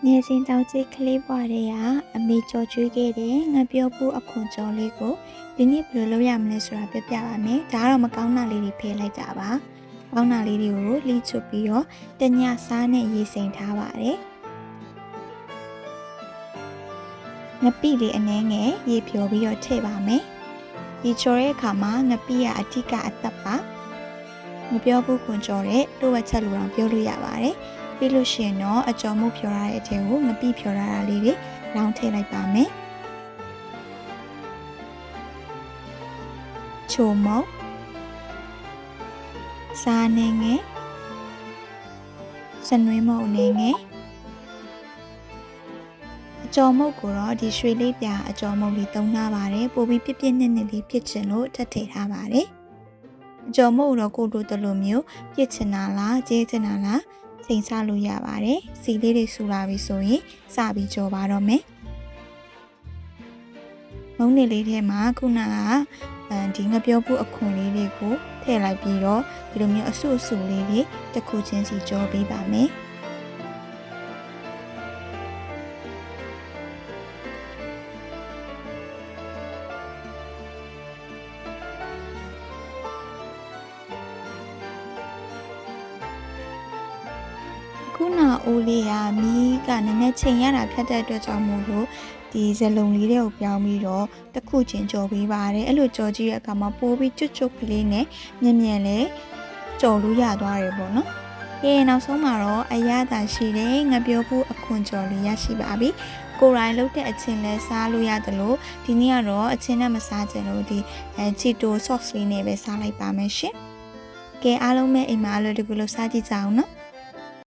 ငယ်စဉ်တောင်ကြီးကလေးဘွားတွေကအမေကြော်ကျွေးခဲ့တဲ့ငါပြောဖို့အခွန်ကြော်လေးကိုဒီနေ့ဘယ်လိုလုပ်ရမလဲဆိုတာပြပြပါမယ်။ဒါကတော့မကောင်းတာလေးတွေဖယ်လိုက်တာပါ။ကောင်းတာလေးတွေကိုလှီးချွတ်ပြီးတော့တညစားနဲ့ရေစိမ်ထားပါတယ်။ငပိလေးအနှဲငယ်ရေဖြော်ပြီးတော့ထည့်ပါမယ်။ဒီကြော်တဲ့အခါမှာငပိကအထက်ကအသက်ပါ။မပြောဘူးခွန်ကြော်တဲ့တိုးဝက်ချက်လိုတော့ပြောလို့ရပါတယ်။ပြီးလို့ရှိရင်တော့အကြော်မှုဖြော်ရတဲ့အထဲကိုငပိဖြော်ရတာလေးတွေလောင်းထည့်လိုက်ပါမယ်။ချိုမုတ်စားနေငယ်စနွေးမုတ်နေငယ်အကြော်မုတ်ကိုတော့ဒီရွှေလေးပြအကြော်မုတ်လေးသုံးထားပါတယ်ပိုပြီးပြည့်ပြည့်နက်နက်လေးဖြစ်ချင်လို့ထပ်ထည့်ထားပါတယ်အကြော်မုတ်တော့ကိုတို့တလူမျိုးပြည့်ချင်တာလားကျဲချင်တာလားချိန်ဆလို့ရပါတယ်စီလေးတွေဆူလာပြီဆိုရင်စပြီးကြော်ပါတော့မယ်မုံနေလေးထဲမှာခုနကဒီငပြောဖို့အခွန်လေးတွေကိုထည့်လိုက်ပြီးတော့ဒီလိုမျိုးအဆုအဆုလေးတွေတစ်ခုချင်းစီကြော်ပေးပါမယ်ခုနအိုးလေးကမီးကနည်းနည်းချိန်ရတာခက်တဲ့အတွက်ကြောင့်မို့လို့ဒီဇလုံးလေးတွေကိုပြောင်းပြီးတော့တစ်ခုချင်းကြော်ပေးပါတယ်အဲ့လိုကြော်ကြည့်တဲ့အခါမှာပိုးပြီးကျွတ်ကလေးနဲ့မြင်လေးကြော်လို့ရသွားတယ်ပေါ့နော်။ပြီးရင်နောက်ဆုံးမှာတော့အရသာရှိတဲ့ငပြောဖို့အခွန်ကြော်လေးရရှိပါပြီ။ကိုရိုင်းလုပ်တဲ့အချင်းလဲစားလို့ရတယ်လို့ဒီနေ့ကတော့အချင်းနဲ့မစားချင်လို့ဒီချီတို sauce လေးနဲ့ပဲစားလိုက်ပါမယ်ရှင်။ကဲအားလုံးပဲအိမ်မှာအလွယ်တကူလို့စားကြည့်ကြအောင်နော်။